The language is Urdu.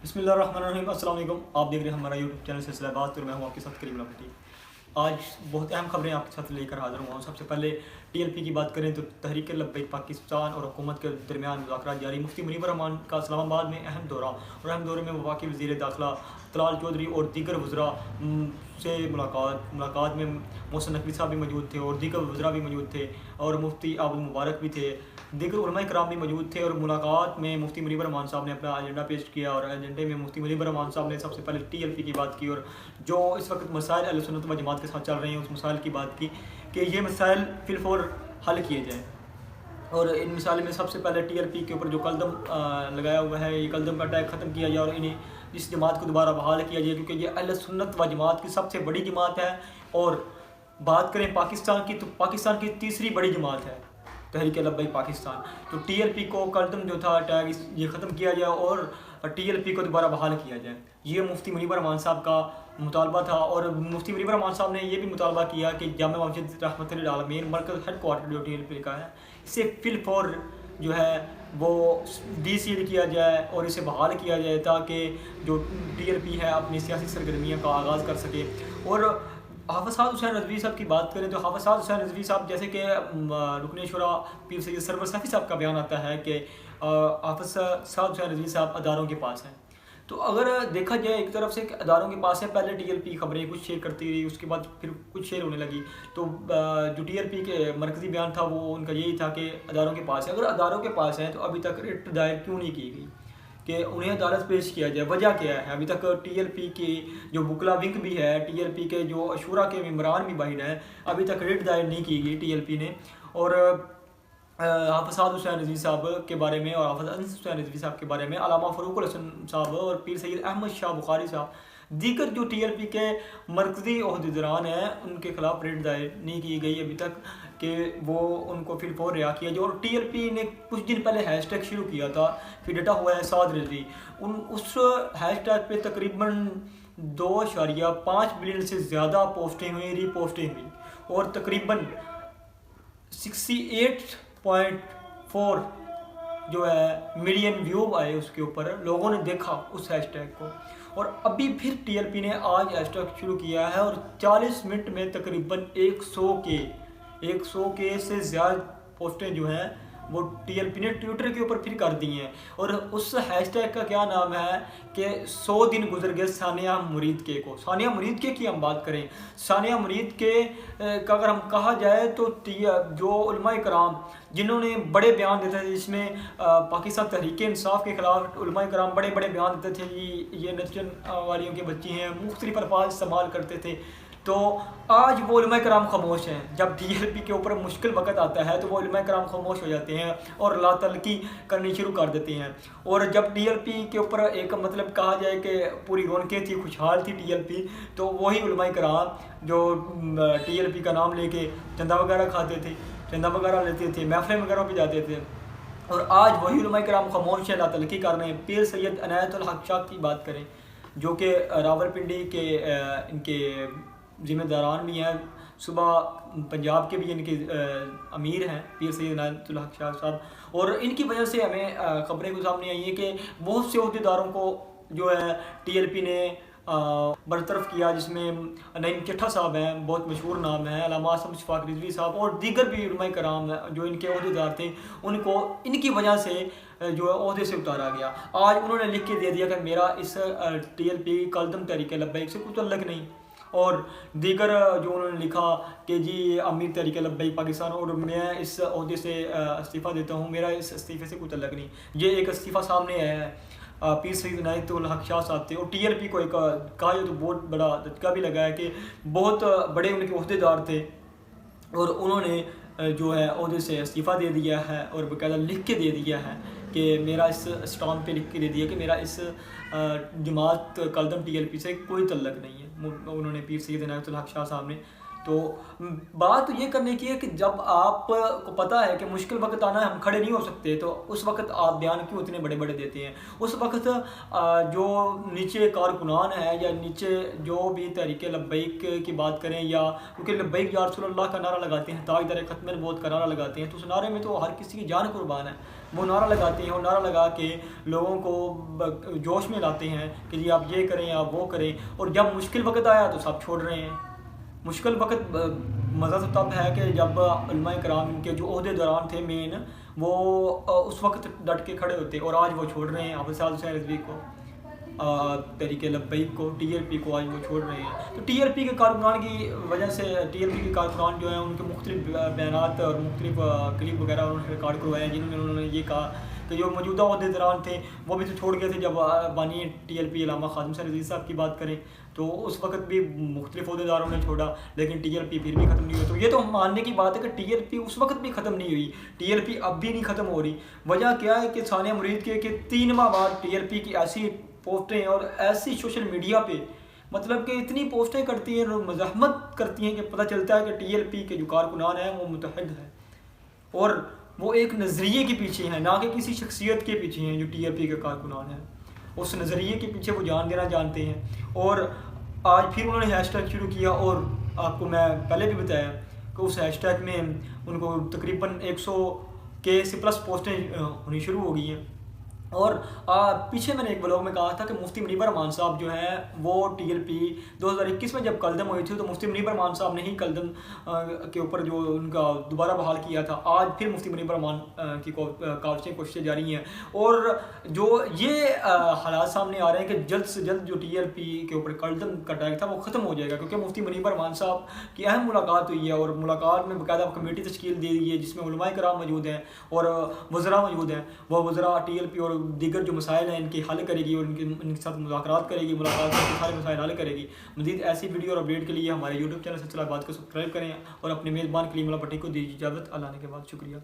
بسم اللہ الرحمن الرحیم، السلام علیکم۔ آپ دیکھ رہے ہیں ہمارا یوٹیوب چینل سلسلہ بات، اور میں ہوں آپ کے ساتھ کریم اللہ۔ آج بہت اہم خبریں آپ کے ساتھ لے کر حاضر ہوا ہوں۔ سب سے پہلے ٹی ایل پی کی بات کریں تو تحریک لبیک پاکستان اور حکومت کے درمیان مذاکرات جاری۔ مفتی منیب الرحمان کا اسلام آباد میں اہم دورہ، اور اہم دورے میں وفاقی وزیر داخلہ طلال چودھری اور دیگر وزراء سے ملاقات میں محسن نقوی صاحب بھی موجود تھے اور دیگر وزراء بھی موجود تھے، اور مفتی عبد المبارک بھی تھے، دیگر علماء کرام بھی موجود تھے۔ اور ملاقات میں مفتی منیب الرحمان صاحب نے اپنا ایجنڈا پیش کیا، اور ایجنڈے میں مفتی منیب الرحمان صاحب نے سب سے پہلے ٹی ایل پی کی بات کی، اور جو اس وقت مسائل اہل سنت و جماعت کے ساتھ چل رہے ہیں اس مسائل کی بات کی کہ یہ مسائل فی الفور حل کیے جائیں۔ اور ان مسائل میں سب سے پہلے ٹی ایل پی کے اوپر جو کلدم لگایا ہوا ہے، یہ کلدم کا اٹیک ختم کیا جائے اور انہیں اس جماعت کو دوبارہ بحال کیا جائے، کیونکہ یہ اہل سنت و جماعت کی سب سے بڑی جماعت ہے۔ اور بات کریں پاکستان کی تو پاکستان کی تیسری بڑی جماعت ہے تحریک لبیک پاکستان۔ تو ٹی ایل پی کو کلدم جو تھا اٹیک یہ ختم کیا جائے اور ٹی ایل پی کو دوبارہ بحال کیا جائے، یہ مفتی منیب الرحمان صاحب کا مطالبہ تھا۔ اور مفتی منیب الرحمان صاحب نے یہ بھی مطالبہ کیا کہ جامع مسجد رحمۃ للعالمین مرکز ہیڈ کوارٹر جو ٹی ایل پی کا ہے، اسے فی الفور جو ہے وہ ڈی سیل کیا جائے اور اسے بحال کیا جائے، تاکہ جو ٹی ایل پی ہے اپنی سیاسی سرگرمیوں کا آغاز کر سکے۔ اور حافظ سعد حسین رضوی صاحب کی بات کریں تو حافظ سعد حسین رضوی صاحب، جیسے کہ رکن شورا پیر سید سرور صفی صاحب کا بیان آتا ہے کہ حافظ سعد حسین رضوی صاحب اداروں کے پاس ہیں، تو اگر دیکھا جائے ایک طرف سے کہ اداروں کے پاس ہے، پہلے ٹی ایل پی خبریں کچھ شیئر کرتی رہی، اس کے بعد پھر کچھ شیئر ہونے لگی، تو جو ٹی ایل پی کے مرکزی بیان تھا وہ ان کا یہی تھا کہ اداروں کے پاس ہے۔ اگر اداروں کے پاس ہیں تو ابھی تک ریٹ دائر کیوں نہیں کی گئی کہ انہیں عدالت پیش کیا جائے؟ وجہ کیا ہے؟ ابھی تک ٹی ایل پی کی جو وکلا ونگ بھی ہے، ٹی ایل پی کے جو شورا کے ممبران بھی باہر ہیں، ابھی تک ریٹ دائر نہیں کی گئی ٹی ایل پی نے۔ اور حافظ سعد حسین رضوی صاحب کے بارے میں اور حافظ انس حسین رضوی صاحب کے بارے میں علامہ فاروق الحسن صاحب اور پیر سید احمد شاہ بخاری صاحب، دیگر جو ٹی ایل پی کے مرکزی عہدیداران ہیں، ان کے خلاف ریٹ دائر نہیں کی گئی ابھی تک کہ وہ ان کو فی الفور رہا کیا جائے۔ اور ٹی ایل پی نے کچھ دن پہلے ہیش ٹیگ شروع کیا تھا کہ ڈٹا ہوا ہے سعد رضوی، اس ہیش ٹیگ پہ تقریباً 2.5 بلین سے زیادہ پوسٹیں ہوئیں، ری پوسٹیں ہوئیں، اور تقریباً 68.4 جو ہے ملین ویو آئے اس کے اوپر، لوگوں نے دیکھا اس ہیش ٹیگ کو۔ اور ابھی پھر ٹی ایل پی نے آج ہیش ٹیگ شروع کیا ہے، اور 40 منٹ میں تقریباً 100 کے سے زیادہ پوسٹیں جو ہیں وہ ٹی ایل پی نے ٹویٹر کے اوپر پھر کر دی ہیں۔ اور اس ہیش ٹیگ کا کیا نام ہے کہ 100 دن گزر گئے ثانیہ مرید کے کو۔ ثانیہ مرید کے کی ہم بات کریں، ثانیہ مرید کے کا اگر ہم کہا جائے تو جو علماء کرام جنہوں نے بڑے بیان دیتے تھے، جس میں پاکستان تحریک انصاف کے خلاف علماء کرام بڑے بیان دیتے تھے، یہ نچن والیوں کے بچی ہیں، مختلف الفاظ استعمال کرتے تھے، تو آج وہ علماء کرام خاموش ہیں۔ جب ٹی ایل پی کے اوپر مشکل وقت آتا ہے تو وہ علماء کرام خاموش ہو جاتے ہیں اور لا تلقی کرنی شروع کر دیتے ہیں۔ اور جب ٹی ایل پی کے اوپر ایک مطلب کہا جائے کہ پوری رونقیں تھی، خوشحال تھی ٹی ایل پی، تو وہی علماء کرام جو ٹی ایل پی کا نام لے کے چندہ وغیرہ کھاتے تھے، چندہ وغیرہ لیتے تھے، محفلیں وغیرہ پہ جاتے تھے، اور آج وہی علماء کرام خاموش ہیں، لا تلقی کر رہے ہیں۔ پیر سید عنایت الحق شاہ کی بات کریں جو کہ راولپنڈی کے ان کے ذمہ داران بھی ہیں، صوبہ پنجاب کے بھی ان کے امیر ہیں پیر سید عنایت الحق شاہ صاحب، اور ان کی وجہ سے ہمیں خبریں کو سامنے آئی ہیں کہ بہت سے عہدیداروں کو جو ہے ٹی ایل پی نے برطرف کیا، جس میں نعیم چٹھا صاحب ہیں، بہت مشہور نام ہے، علامہ اعظم شفاق رضوی صاحب اور دیگر بھی علماء کرام جو ان کے عہدیدار تھے، ان کو ان کی وجہ سے جو ہے عہدے سے اتارا گیا۔ آج انہوں نے لکھ کے دے دیا کہ میرا اس T L P کلدم Tehreek Labbaik سے کوئی تعلق نہیں، اور دیگر جو انہوں نے لکھا کہ جی امیر تحریک لبیک پاکستان اور میں اس عہدے سے استعفیٰ دیتا ہوں، میرا اس استعفے سے کوئی تعلق نہیں۔ یہ ایک استعفیٰ سامنے آیا ہے، پیر سید عنایت الحق شاہ صاحب تھے، اور ٹی ایل پی کو ایک کہا جائے تو بہت بڑا دھچکا بھی لگا ہے کہ بہت بڑے ان کے عہدیدار تھے اور انہوں نے جو ہے عہدے سے استعفیٰ دے دیا ہے، اور باقاعدہ لکھ کے دے دیا ہے کہ میرا اس اسٹامپ پہ لکھ کے دے دیا کہ میرا اس جماعت کلدم ٹی ایل پی سے کوئی تعلق نہیں ہے۔ انہوں نے پیر سید عنایت الحق شاہ صاحب نے تو بات تو یہ کرنے کی ہے کہ جب آپ کو پتہ ہے کہ مشکل وقت آنا ہے، ہم کھڑے نہیں ہو سکتے، تو اس وقت آپ بیان کیوں اتنے بڑے بڑے دیتے ہیں؟ اس وقت جو نیچے کارکنان ہے یا نیچے جو بھی تحریک لبیک کی بات کریں، یا کیونکہ لبیک یا رسول اللہ کا نعرہ لگاتے ہیں، تاجدار ختم نبوت کا نعرہ لگاتے ہیں، تو اس نعرے میں تو ہر کسی کی جان قربان ہے، وہ نعرہ لگاتے ہیں، وہ نعرہ لگا کے لوگوں کو جوش میں لاتے ہیں کہ جی آپ یہ کریں آپ وہ کریں، اور جب مشکل وقت آیا تو سب چھوڑ رہے ہیں۔ مشکل وقت مزہ تو تب ہے کہ جب علماء کرام کے جو عہدے دوران تھے مین، وہ اس وقت ڈٹ کے کھڑے ہوتے، اور آج وہ چھوڑ رہے ہیں حافظ سعد حسین رضوی کو، تحریک لبیک کو، ٹی ایل پی کو آج وہ چھوڑ رہے ہیں۔ تو ٹی ایل پی کے کارکنان کی وجہ سے، ٹی ایل پی کے کارکنان جو ہیں ان کے مختلف بیانات اور مختلف کلپ وغیرہ انہوں نے ریکارڈ کروائے ہیں، جنہوں نے انہوں نے یہ کہا کہ جو موجودہ عہدے دوران تھے وہ بھی تو چھوڑ گئے تھے۔ جب بانی ٹی ایل پی علامہ خادم حسین رضوی صاحب کی بات کریں تو اس وقت بھی مختلف عہدے داروں نے چھوڑا، لیکن ٹی ایل پی پھر بھی ختم نہیں ہوئی۔ تو یہ تو ماننے کی بات ہے کہ ٹی ایل پی اس وقت بھی ختم نہیں ہوئی، ٹی ایل پی اب بھی نہیں ختم ہو رہی۔ وجہ کیا ہے کہ ثانیہ مرید کے کہ 3 ماہ بعد ٹی ایل پی کی ایسی پوسٹیں اور ایسی سوشل میڈیا پہ مطلب کہ اتنی پوسٹیں کرتی ہیں اور مزاحمت کرتی ہیں کہ پتہ چلتا ہے کہ ٹی ایل پی کے جو کارکنان ہیں وہ متحد ہیں، اور وہ ایک نظریے کے پیچھے ہیں، نہ کہ کسی شخصیت کے پیچھے ہیں۔ جو ٹی ایل پی کے کارکنان ہیں اس نظریے کے پیچھے وہ جان دینا جانتے ہیں، اور آج پھر انہوں نے ہیش ٹیگ شروع کیا، اور آپ کو میں پہلے بھی بتایا کہ اس ہیش ٹیگ میں ان کو تقریباً 100 کے سے پلس پوسٹیں ہونی شروع ہو گئی ہیں۔ اور پیچھے میں نے ایک بلاگ میں کہا تھا کہ مفتی منیب رحمان صاحب جو ہیں وہ ٹی ایل پی 2021 میں جب کلدم ہوئی تھی تو مفتی منیب رحمان صاحب نے ہی کلدم کے اوپر جو ان کا دوبارہ بحال کیا تھا۔ آج پھر مفتی منیب رحمان کی کوششیں جاری ہیں، اور جو یہ حالات سامنے آ رہے ہیں کہ جلد سے جلد جو ٹی ایل پی کے اوپر کلدم کا ٹیگ تھا وہ ختم ہو جائے گا، کیونکہ مفتی منیب رحمان صاحب کی اہم ملاقات ہوئی ہے، اور ملاقات میں باقاعدہ کمیٹی تشکیل دی گئی ہے جس میں علماء کرام موجود ہیں اور وزراء موجود ہیں۔ وہ وزراء ٹی ایل پی اور دیگر جو مسائل ہیں ان کے حل کرے گی، اور ان کے ساتھ مذاکرات کرے گی، ملاقات کر کے سارے مسائل حل کرے گی۔ مزید ایسی ویڈیو اور اپڈیٹ کے لیے ہمارے یوٹیوب چینل سلسلہ بات کو سبسکرائب کریں، اور اپنے میزبان کلیم اللہ بھٹی کو دیجیے اجازت۔ اللہ نے کے بعد شکریہ۔